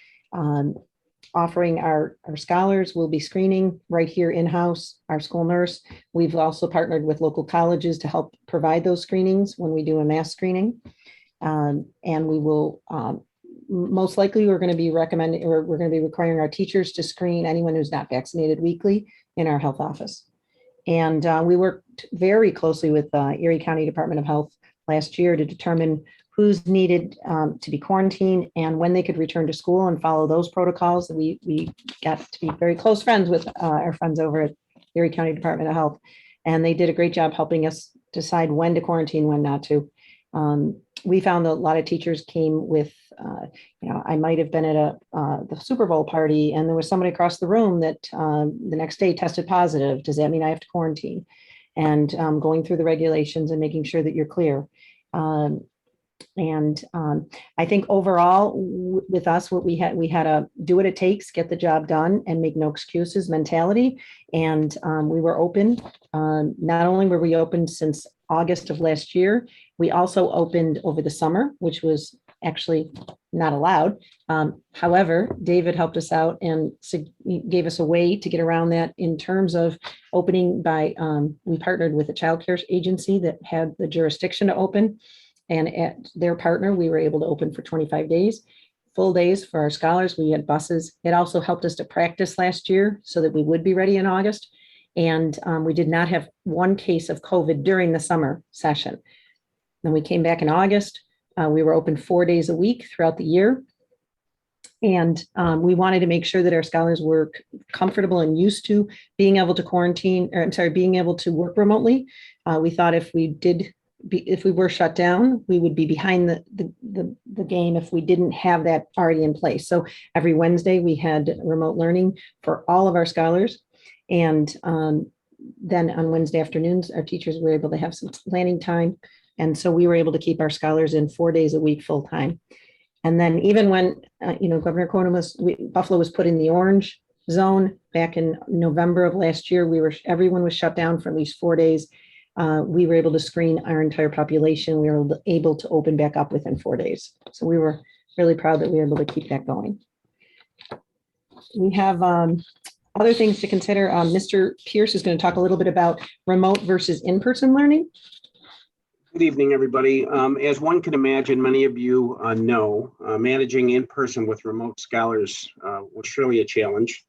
offering our scholars, will be screening right here in-house, our school nurse. We've also partnered with local colleges to help provide those screenings when we do a mass screening. And we will, most likely we're going to be recommending, or we're going to be requiring our teachers to screen anyone who's not vaccinated weekly in our health office. And we worked very closely with Erie County Department of Health last year to determine who's needed to be quarantined and when they could return to school and follow those protocols. We got to be very close friends with our friends over at Erie County Department of Health, and they did a great job helping us decide when to quarantine, when not to. We found that a lot of teachers came with, I might have been at the Super Bowl party and there was somebody across the room that the next day tested positive. Does that mean I have to quarantine? And going through the regulations and making sure that you're clear. I think overall with us, what we had a do what it takes, get the job done and make no excuses mentality. And we were open. Not only were we open since August of last year, we also opened over the summer, which was actually not allowed. However, David helped us out and gave us a way to get around that in terms of opening by, we partnered with a childcare agency that had the jurisdiction to open. And at their partner, we were able to open for 25 days, full days for our scholars. We had buses. It also helped us to practice last year so that we would be ready in August. And we did not have one case of COVID during the summer session. Then we came back in August. We were open 4 days a week throughout the year. And we wanted to make sure that our scholars were comfortable and used to being able to being able to work remotely. We thought if we were shut down, we would be behind the game if we didn't have that already in place. So every Wednesday we had remote learning for all of our scholars. And then on Wednesday afternoons, our teachers were able to have some planning time. And so we were able to keep our scholars in 4 days a week full time. And then even when, Governor Cuomo Buffalo was put in the orange zone back in November of last year, everyone was shut down for at least 4 days. We were able to screen our entire population. We were able to open back up within 4 days. So we were really proud that we were able to keep that going. We have other things to consider. Mr. Pierce is going to talk a little bit about remote versus in-person learning. Good evening, everybody. As one can imagine, many of you know, managing in-person with remote scholars was surely a challenge.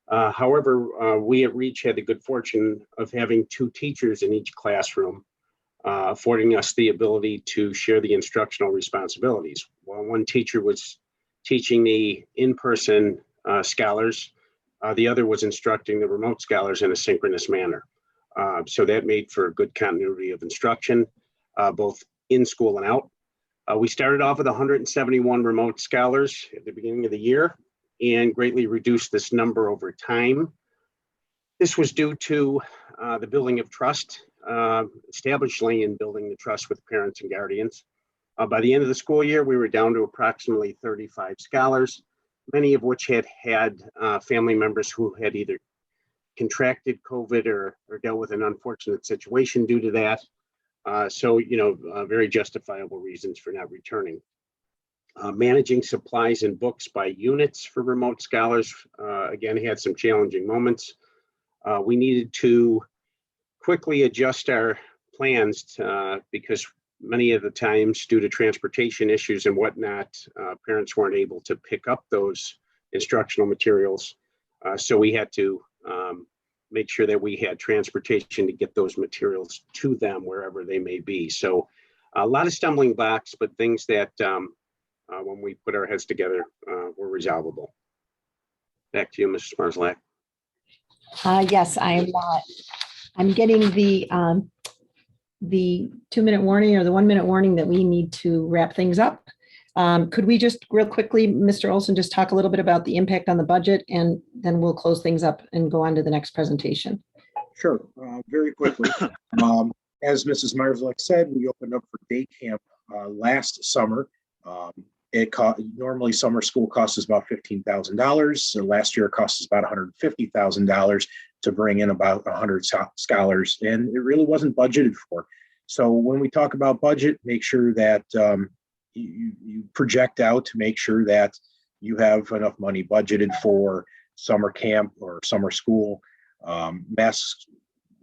However, we at Reach had the good fortune of having 2 teachers in each classroom, affording us the ability to share the instructional responsibilities. While one teacher was teaching the in-person scholars, the other was instructing the remote scholars in a synchronous manner. So that made for a good continuity of instruction, both in school and out. We started off with 171 remote scholars at the beginning of the year, and greatly reduced this number over time. This was due to the building of trust, establishing and building the trust with parents and guardians. By the end of the school year, we were down to approximately 35 scholars, many of which had family members who had either contracted COVID or dealt with an unfortunate situation due to that. So, very justifiable reasons for not returning. Managing supplies and books by units for remote scholars, again, had some challenging moments. We needed to quickly adjust our plans because many of the times, due to transportation issues and whatnot, parents weren't able to pick up those instructional materials. So we had to make sure that we had transportation to get those materials to them wherever they may be. So a lot of stumbling blocks, but things that when we put our heads together, were resolvable. Back to you, Mrs. Marzlack. Yes, I'm getting the 2-minute warning or the 1-minute warning that we need to wrap things up. Could we just real quickly, Mr. Olson, just talk a little bit about the impact on the budget, and then we'll close things up and go on to the next presentation. Sure, very quickly. As Mrs. Meyersleck said, we opened up for day camp last summer. Normally summer school costs us about $15,000. So last year it cost us about $150,000 to bring in about 100 scholars, and it really wasn't budgeted for. So when we talk about budget, make sure that you project out to make sure that you have enough money budgeted for summer camp or summer school. Masks,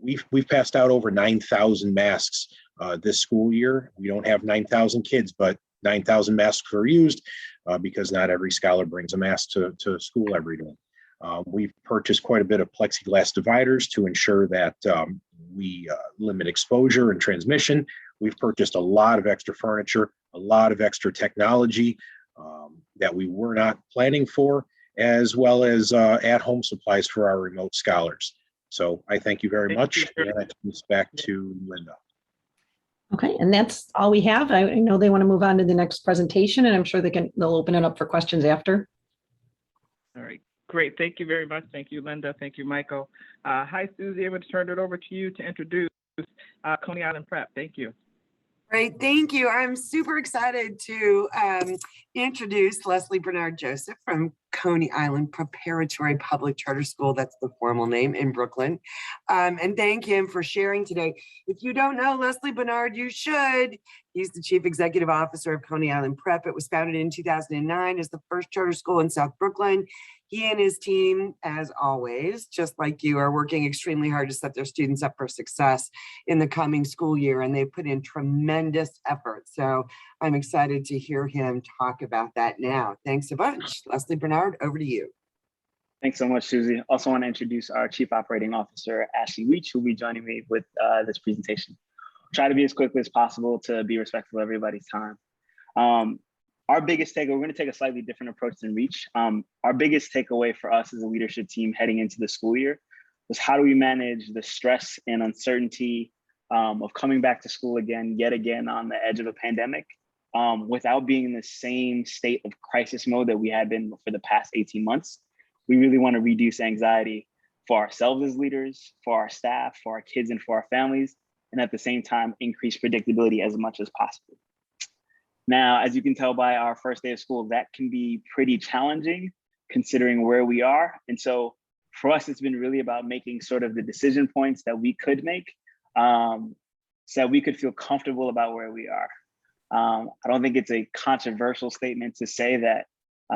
we've passed out over 9,000 masks this school year. We don't have 9,000 kids, but 9,000 masks were used because not every scholar brings a mask to school every day. We've purchased quite a bit of plexiglass dividers to ensure that we limit exposure and transmission. We've purchased a lot of extra furniture, a lot of extra technology that we were not planning for, as well as at-home supplies for our remote scholars. So I thank you very much, and I turn this back to Linda. Okay, and that's all we have. I know they want to move on to the next presentation, and I'm sure they'll open it up for questions after. All right, great. Thank you very much. Thank you, Linda. Thank you, Michael. Hi, Susie. I'm going to turn it over to you to introduce Coney Island Prep. Thank you. Great, thank you. I'm super excited to introduce Leslie Bernard Joseph from Coney Island Preparatory Public Charter School. That's the formal name in Brooklyn. And thank him for sharing today. If you don't know Leslie Bernard, you should. He's the Chief Executive Officer of Coney Island Prep. It was founded in 2009 as the first charter school in South Brooklyn. He and his team, as always, just like you, are working extremely hard to set their students up for success in the coming school year, and they've put in tremendous effort. So I'm excited to hear him talk about that now. Thanks a bunch. Leslie Bernard, over to you. Thanks so much, Susie. Also want to introduce our Chief Operating Officer, Ashley Weech, who will be joining me with this presentation. I'll try to be as quickly as possible to be respectful of everybody's time. Our biggest takeaway, we're going to take a slightly different approach than Reach. Our biggest takeaway for us as a leadership team heading into the school year was how do we manage the stress and uncertainty of coming back to school yet again on the edge of a pandemic without being in the same state of crisis mode that we had been for the past 18 months. We really want to reduce anxiety for ourselves as leaders, for our staff, for our kids, and for our families, and at the same time, increase predictability as much as possible. Now, as you can tell by our first day of school, that can be pretty challenging considering where we are. And so for us, it's been really about making sort of the decision points that we could make so that we could feel comfortable about where we are. I don't think it's a controversial statement to say that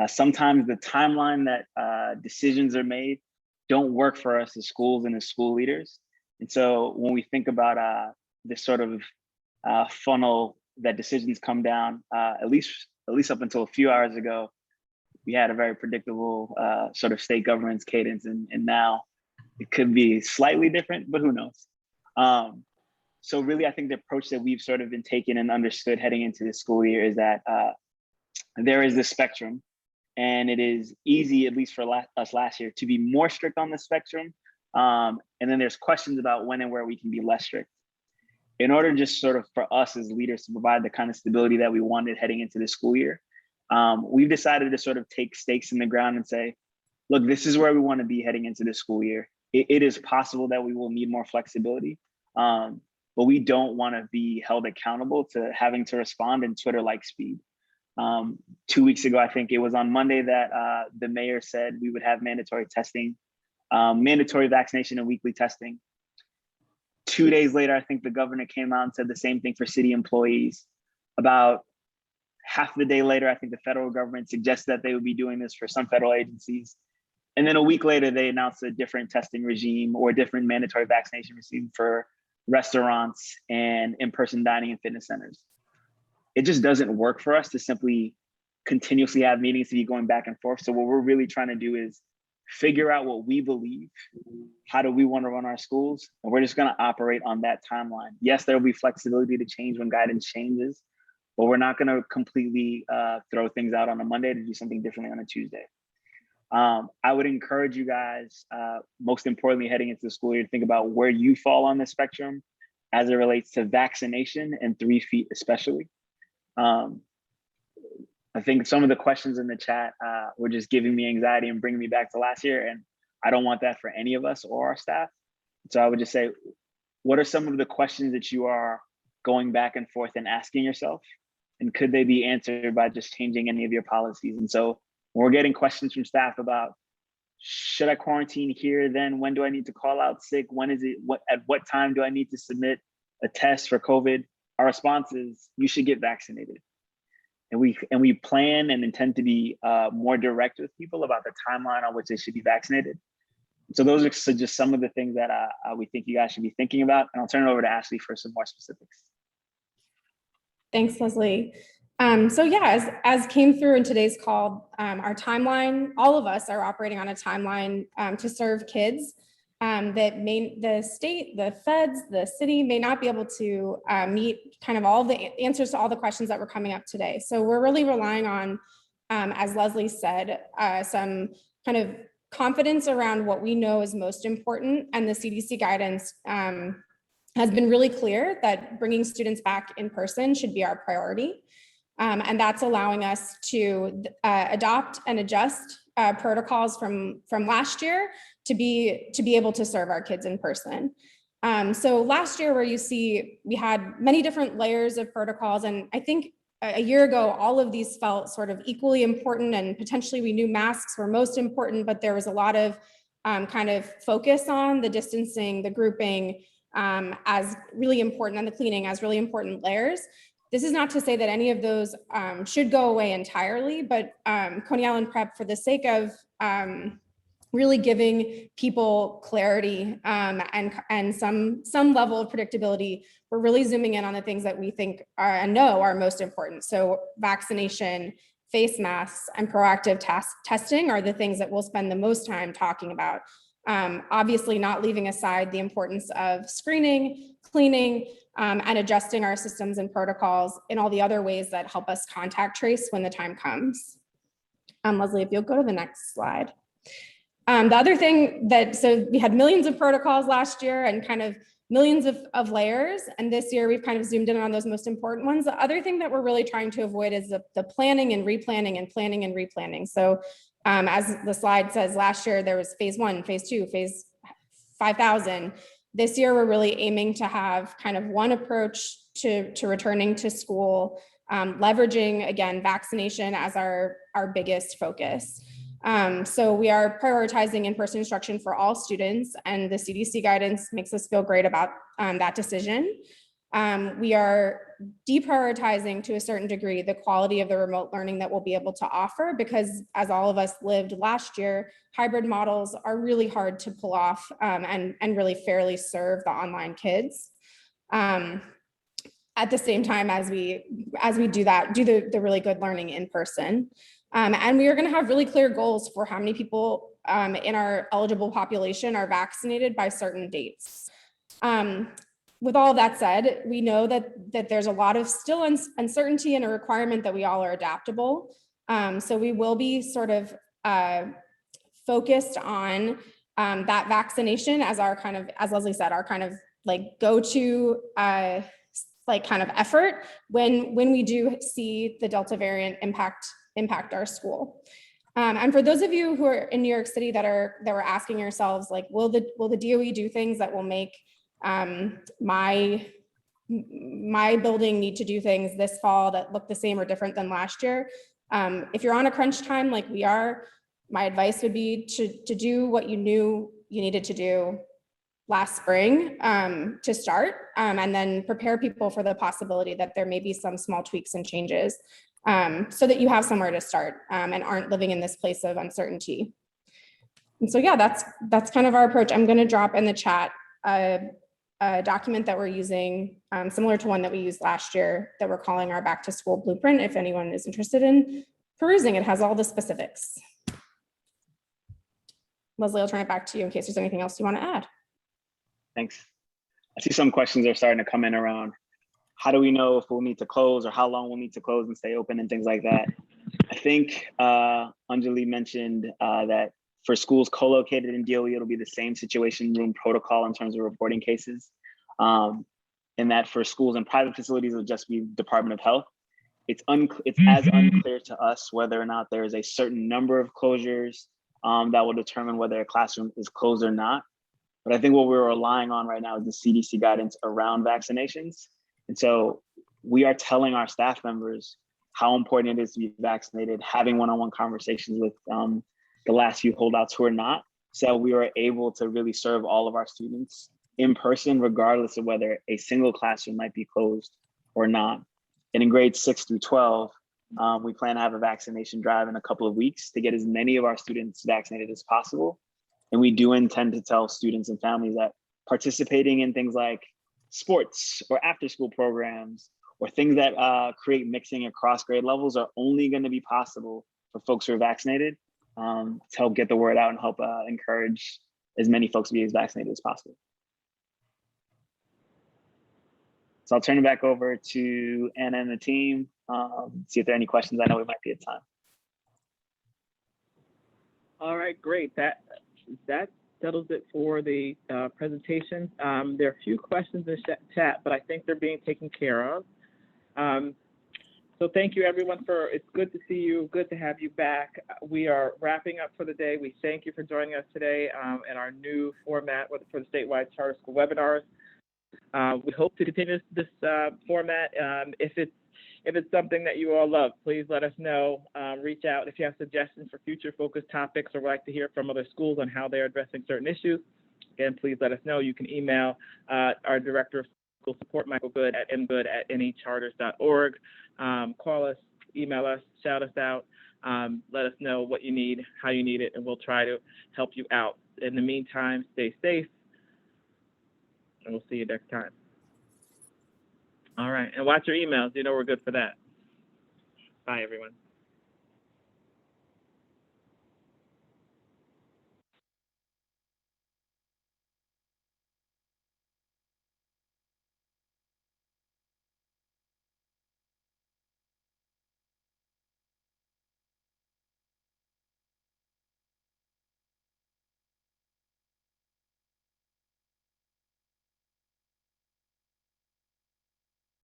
sometimes the timeline that decisions are made don't work for us as schools and as school leaders. And so when we think about this sort of funnel that decisions come down, at least up until a few hours ago, we had a very predictable sort of state government's cadence, and now it could be slightly different, but who knows? So really, I think the approach that we've sort of been taking and understood heading into this school year is that there is this spectrum, and it is easy, at least for us last year, to be more strict on the spectrum. And then there's questions about when and where we can be less strict. In order just sort of for us as leaders to provide the kind of stability that we wanted heading into the school year, we've decided to sort of take stakes in the ground and say, look, this is where we want to be heading into the school year. It is possible that we will need more flexibility, but we don't want to be held accountable to having to respond in Twitter-like speed. 2 weeks ago, I think it was on Monday that the mayor said we would have mandatory testing, mandatory vaccination and weekly testing. 2 days later, I think the governor came out and said the same thing for city employees. About half the day later, I think the federal government suggested that they would be doing this for some federal agencies. And then a week later, they announced a different testing regime or a different mandatory vaccination regime for restaurants and in-person dining and fitness centers. It just doesn't work for us to simply continuously have meetings to be going back and forth. So what we're really trying to do is figure out what we believe. How do we want to run our schools? And we're just going to operate on that timeline. Yes, there will be flexibility to change when guidance changes, but we're not going to completely throw things out on a Monday to do something differently on a Tuesday. I would encourage you guys, most importantly, heading into the school year, to think about where you fall on the spectrum as it relates to vaccination and 3 feet especially. I think some of the questions in the chat were just giving me anxiety and bringing me back to last year, and I don't want that for any of us or our staff. So I would just say, what are some of the questions that you are going back and forth and asking yourself? And could they be answered by just changing any of your policies? And so when we're getting questions from staff about, should I quarantine here? Then when do I need to call out sick? When is it, at what time do I need to submit a test for COVID? Our response is, you should get vaccinated. And we plan and intend to be more direct with people about the timeline on which they should be vaccinated. So those are just some of the things that we think you guys should be thinking about. And I'll turn it over to Ashley for some more specifics. Thanks, Leslie. So yeah, as came through in today's call, our timeline, all of us are operating on a timeline to serve kids that the state, the feds, the city may not be able to meet kind of all the answers to all the questions that were coming up today. So we're really relying on, as Leslie said, some kind of confidence around what we know is most important, and the CDC guidance has been really clear that bringing students back in person should be our priority. And that's allowing us to adopt and adjust protocols from last year to be able to serve our kids in person. So last year, where you see we had many different layers of protocols, and I think a year ago, all of these felt sort of equally important, and potentially we knew masks were most important, but there was a lot of kind of focus on the distancing, the grouping as really important, and the cleaning as really important layers. This is not to say that any of those should go away entirely, but Coney Island Prep, for the sake of really giving people clarity and some level of predictability, we're really zooming in on the things that we think are and know are most important. So vaccination, face masks, and proactive testing are the things that we'll spend the most time talking about. Obviously not leaving aside the importance of screening, cleaning, and adjusting our systems and protocols in all the other ways that help us contact trace when the time comes. Leslie, if you'll go to the next slide. The other thing so we had millions of protocols last year and kind of millions of layers. And this year we've kind of zoomed in on those most important ones. The other thing that we're really trying to avoid is the planning and replanning and planning and replanning. So as the slide says, last year there was phase 1, phase 2, phase 5,000. This year we're really aiming to have kind of one approach to returning to school, leveraging, again, vaccination as our biggest focus. So we are prioritizing in-person instruction for all students, and the CDC guidance makes us feel great about that decision. We are deprioritizing to a certain degree the quality of the remote learning that we'll be able to offer, because as all of us lived last year, hybrid models are really hard to pull off and really fairly serve the online kids. At the same time as we do the really good learning in person. And we are going to have really clear goals for how many people in our eligible population are vaccinated by certain dates. With all of that said, we know that there's a lot of still uncertainty and a requirement that we all are adaptable. So we will be sort of focused on that vaccination as our kind of, as Leslie said, our kind of like go-to like kind of effort when we do see the Delta variant impact our school. And for those of you who are in New York City that were asking yourselves, like, will the DOE do things that will make my building need to do things this fall that look the same or different than last year? If you're on a crunch time like we are, my advice would be to do what you knew you needed to do last spring to start, and then prepare people for the possibility that there may be some small tweaks and changes so that you have somewhere to start and aren't living in this place of uncertainty. And so, yeah, that's kind of our approach. I'm going to drop in the chat a document that we're using, similar to one that we used last year, that we're calling our back to school blueprint. If anyone is interested in perusing, it has all the specifics. Leslie, I'll turn it back to you in case there's anything else you want to add. Thanks. I see some questions are starting to come in around how do we know if we'll need to close or how long we'll need to close and stay open and things like that. I think Anjali mentioned that for schools co-located in DOE, it'll be the same situation room protocol in terms of reporting cases. And that for schools and private facilities, it'll just be Department of Health. It's as unclear to us whether or not there is a certain number of closures that will determine whether a classroom is closed or not. But I think what we're relying on right now is the CDC guidance around vaccinations. And so we are telling our staff members how important it is to be vaccinated, having one-on-one conversations with the last few holdouts who are not, so we are able to really serve all of our students in person, regardless of whether a single classroom might be closed or not. And in grades 6 through 12, we plan to have a vaccination drive in a couple of weeks to get as many of our students vaccinated as possible. And we do intend to tell students and families that participating in things like sports or after-school programs or things that create mixing across grade levels are only going to be possible for folks who are vaccinated, to help get the word out and help encourage as many folks to be as vaccinated as possible. So I'll turn it back over to Anna and the team, see if there are any questions. I know we might be at time. All right, great. That settles it for the presentation. There are a few questions in the chat, but I think they're being taken care of. So thank you everyone it's good to see you, good to have you back. We are wrapping up for the day. We thank you for joining us today in our new format for the statewide charter school webinars. We hope to continue this format. If it's something that you all love, please let us know. Reach out if you have suggestions for future focused topics or would like to hear from other schools on how they're addressing certain issues. Again, please let us know. You can email our Director of School Support, Michael Good, at mgood@necharters.org. Call us, email us, shout us out. Let us know what you need, how you need it, and we'll try to help you out. In the meantime, stay safe, and we'll see you next time. All right, and watch your emails. You know we're good for that. Bye, everyone.